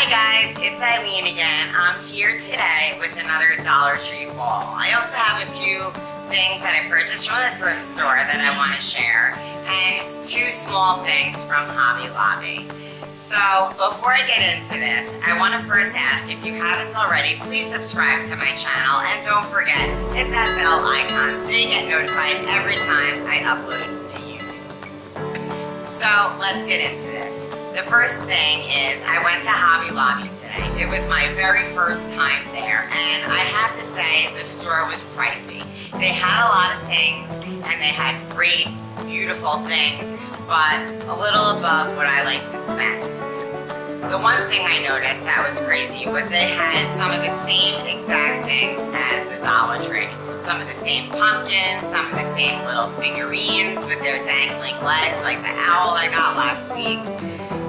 Hi guys, it's Ilene again. I'm here today with another Dollar Tree haul. I also have a few things that I purchased from the thrift store that I want to share, and two small things from Hobby Lobby. So before I get into this, I want to first ask, if you haven't already, please subscribe to my channel, and don't forget, hit that bell icon so you get notified every time I upload to YouTube. So let's get into this. The first thing is I went to Hobby Lobby today. It was my very first time there, and I have to say the store was pricey. They had a lot of things, and they had great, beautiful things, but a little above what I like to spend. The one thing I noticed that was crazy was they had some of the same exact things as the Dollar Tree. Some of the same pumpkins, some of the same little figurines with their dangling legs, like the owl I got last week.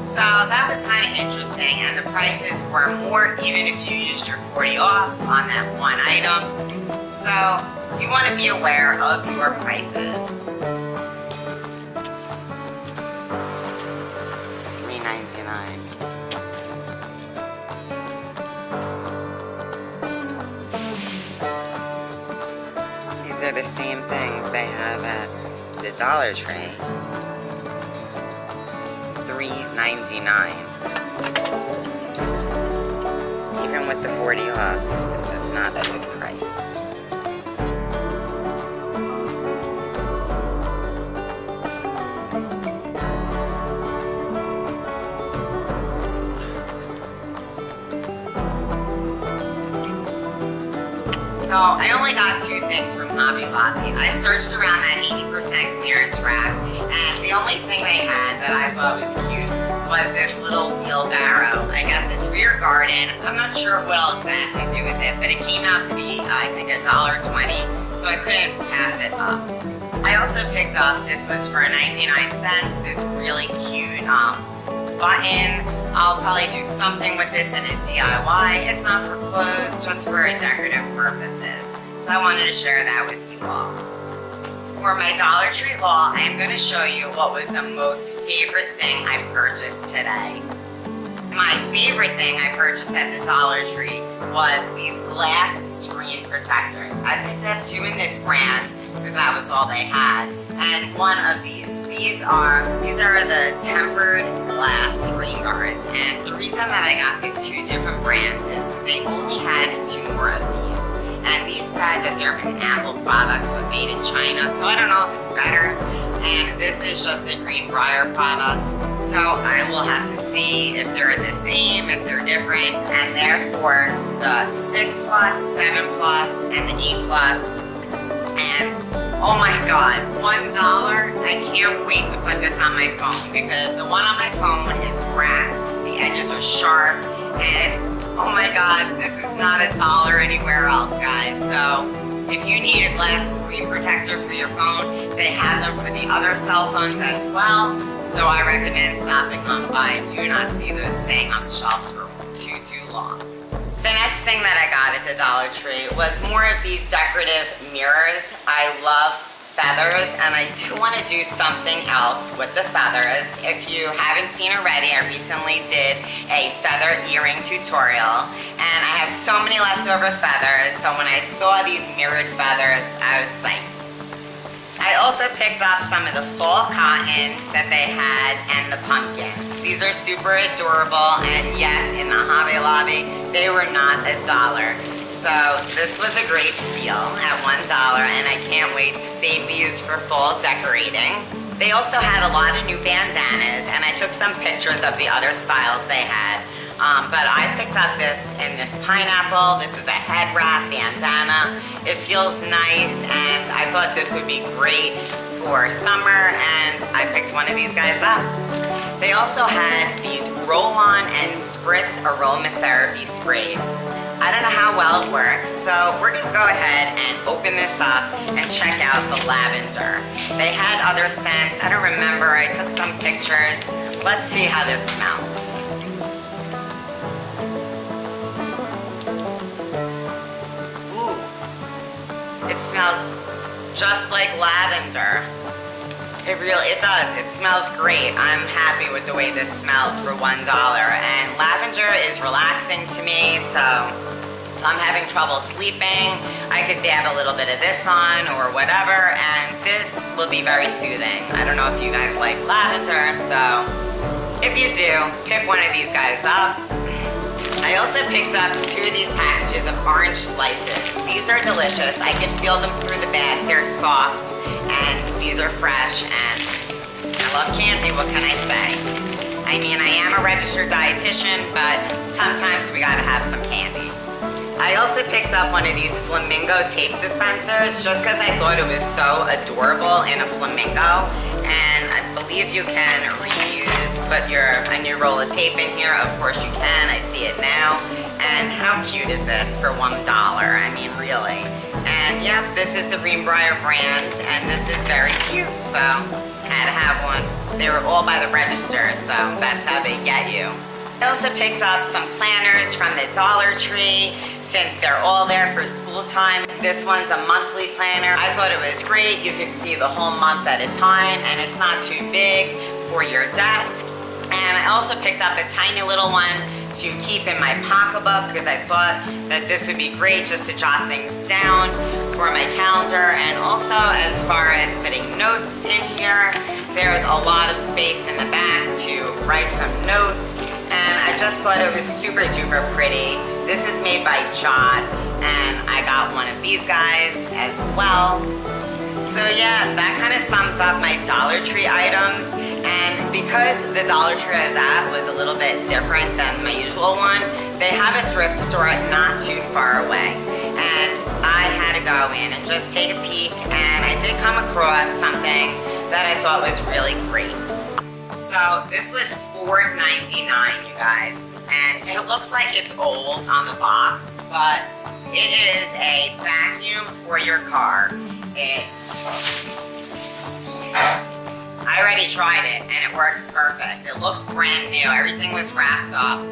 So that was kind of interesting, and the prices were more even if you used your 40 off on that one item. So you want to be aware of your prices. $3.99. These are the same things they have at the Dollar Tree. $3.99. Even with the 40 off, this is not a good price. So I only got two things from Hobby Lobby. I searched around that 80% clearance rack, and the only thing they had that I thought was cute was this little wheelbarrow. I guess it's for your garden. I'm not sure what I'll exactly do with it, but it came out to be, I think, $1.20, so I couldn't pass it up. I also picked up, this was for 99 cents, this really cute button. I'll probably do something with this in a DIY. It's not for clothes, just for decorative purposes. So I wanted to share that with you all. For my Dollar Tree haul, I am going to show you what was the most favorite thing I purchased today. My favorite thing I purchased at the Dollar Tree was these glass screen protectors. I picked up two in this brand because that was all they had, and one of these. These are the tempered glass screen guards, and the reason that I got the two different brands is because they only had two more of these, and these said that they're an Apple product but made in China, so I don't know if it's better. And this is just the Greenbrier product, so I will have to see if they're the same, if they're different, and therefore the 6 Plus, 7 Plus, and the 8 Plus, and oh my god, $1. I can't wait to put this on my phone because the one on my phone is cracked, the edges are sharp, and oh my god, this is not $1 anywhere else, guys. So if you need a glass screen protector for your phone, they have them for the other cell phones as well. So I recommend stopping on by. Do not see those staying on the shelves for too long. The next thing that I got at the Dollar Tree was more of these decorative mirrors. I love feathers, and I do want to do something else with the feathers. If you haven't seen already, I recently did a feather earring tutorial, and I have so many leftover feathers, so when I saw these mirrored feathers, I was psyched. I also picked up some of the fall cotton that they had and the pumpkins. These are super adorable, and yes, in the Hobby Lobby, they were not $1. So this was a great steal at $1, and I can't wait to save these for fall decorating. They also had a lot of new bandanas, and I took some pictures of the other styles they had. But I picked up this in this pineapple. This is a head wrap bandana. It feels nice, and I thought this would be great for summer, and I picked one of these guys up. They also had these roll-on and spritz aromatherapy sprays. I don't know how well it works, so we're gonna go ahead and open this up and check out the lavender. They had other scents. I don't remember. I took some pictures. Let's see how this smells. It smells just like lavender. It does. It smells great. I'm happy with the way this smells for $1. And lavender is relaxing to me, so if I'm having trouble sleeping, I could dab a little bit of this on or whatever, and this will be very soothing. I don't know if you guys like lavender, so if you do, pick one of these guys up. I also picked up 2 of these packages of orange slices. These are delicious. I can feel them through the bag. They're soft, and these are fresh, and I love candy, what can I say? I mean, I am a registered dietitian, but sometimes we gotta have some candy. I also picked up one of these flamingo tape dispensers just because I thought it was so adorable in a flamingo, and I believe you can reuse, put a new roll of tape in here. Of course you can, I see it now. And how cute is this for $1? I mean, really. And yeah, this is the Greenbrier brand, and this is very cute, so had to have one. They were all by the register, so that's how they get you. I also picked up some planners from the Dollar Tree since they're all there for school time. This one's a monthly planner. I thought it was great. You could see the whole month at a time, and it's not too big for your desk. And I also picked up a tiny little one to keep in my pocketbook because I thought that this would be great just to jot things down for my calendar. And also, as far as putting notes in here, there's a lot of space in the back to write some notes. And I just thought it was super duper pretty. This is made by Jot, and I got one of these guys as well. So yeah, that kind of sums up my Dollar Tree items. And because the Dollar Tree I was at was a little bit different than my usual one, they have a thrift store not too far away. And I had to go in and just take a peek, and I did come across something that I thought was really great. So this was $4.99, you guys. And it looks like it's old on the box, but it is a vacuum for your car. I already tried it, and it works perfect. It looks brand new. Everything was wrapped up.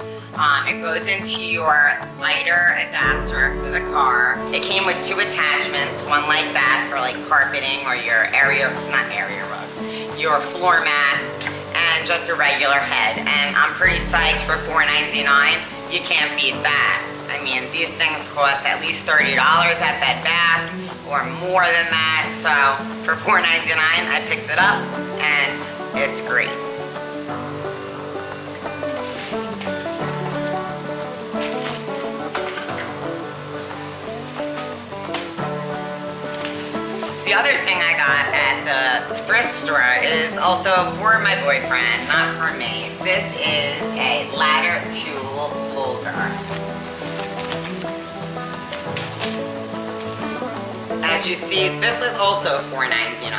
It goes into your lighter adapter for the car. It came with 2 attachments, one like that for like carpeting or your your floor mats, and just a regular head. And I'm pretty psyched for $4.99. You can't beat that. I mean, these things cost at least $30 at Bed Bath or more than that. So for $4.99, I picked it up, and it's great. The other thing I got at the thrift store is also for my boyfriend, not for me. This is a ladder tool holder. As you see, this was also $4.99,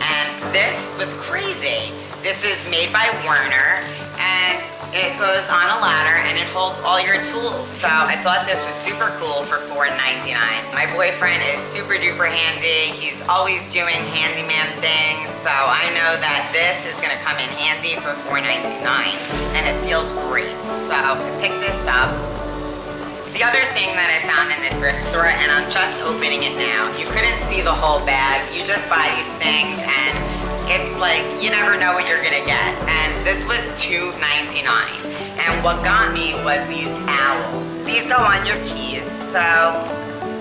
and this was crazy. This is made by Werner, and it goes on a ladder and it holds all your tools. So I thought this was super cool for $4.99. My boyfriend is super duper handy. He's always doing handyman things, so I know that this is gonna come in handy for $4.99, and it feels great. So I picked this up. The other thing that I found in the thrift store, and I'm just opening it now, you couldn't see the whole bag. You just buy these things, and it's like, you never know what you're gonna get. And this was $2.99. And what got me was these owls. These go on your keys, so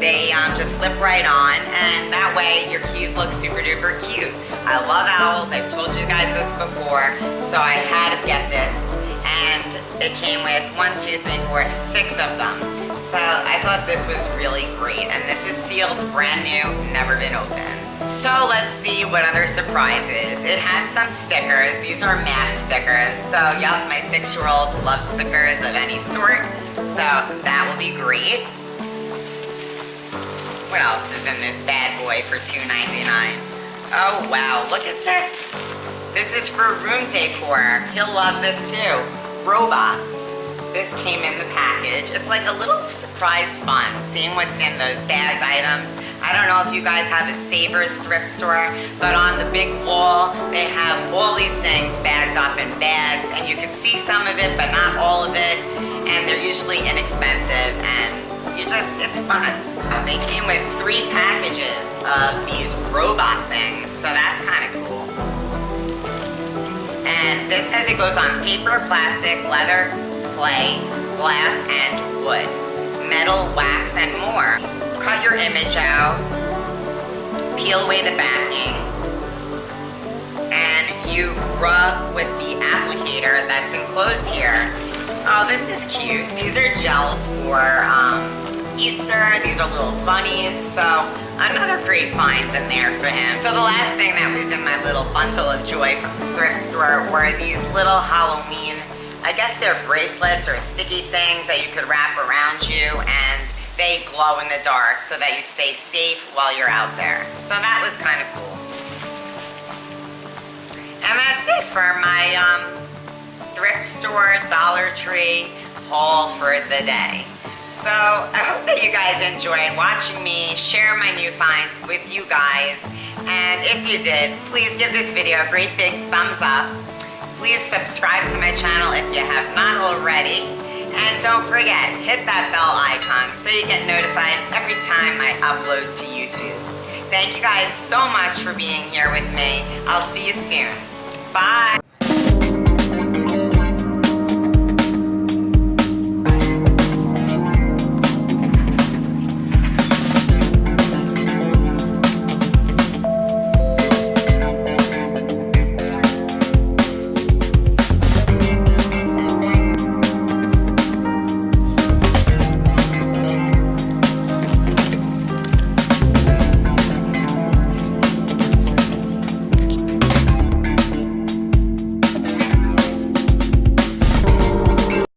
they just slip right on, and that way your keys look super duper cute. I love owls, I've told you guys this before, so I had to get this. And it came with 6 of them. So I thought this was really great, and this is sealed, brand new, never been opened. So let's see what other surprises. It had some stickers. These are Mack stickers. So yep, my 6-year-old loves stickers of any sort. So that will be great. What else is in this bad boy for $2.99? Oh wow, look at this. This is for room decor. He'll love this too. Robots. This came in the package. It's like a little surprise fun, seeing what's in those bagged items. I don't know if you guys have a Savers thrift store, but on the big wall, they have all these things bagged up in bags, and you can see some of it, but not all of it, and they're usually inexpensive, and it's fun. They came with 3 packages of these robot things, so that's kind of cool. And this says it goes on paper, plastic, leather, clay, glass and wood, metal, wax, and more. Cut your image out, peel away the backing, and you rub with the applicator that's enclosed here. Oh, this is cute. These are gels for Easter. These are little bunnies, so another great finds in there for him. So the last thing that was in my little bundle of joy from the thrift store were these little Halloween, I guess they're bracelets or sticky things that you could wrap around you, and they glow in the dark so that you stay safe while you're out there. So that was kind of cool. And that's it for my thrift store Dollar Tree haul for the day. So I hope that you guys enjoyed watching me share my new finds with you guys. And if you did, please give this video a great big thumbs up. Please subscribe to my channel if you have not already. And don't forget, hit that bell icon so you get notified every time I upload to YouTube. Thank you guys so much for being here with me. I'll see you soon. Bye.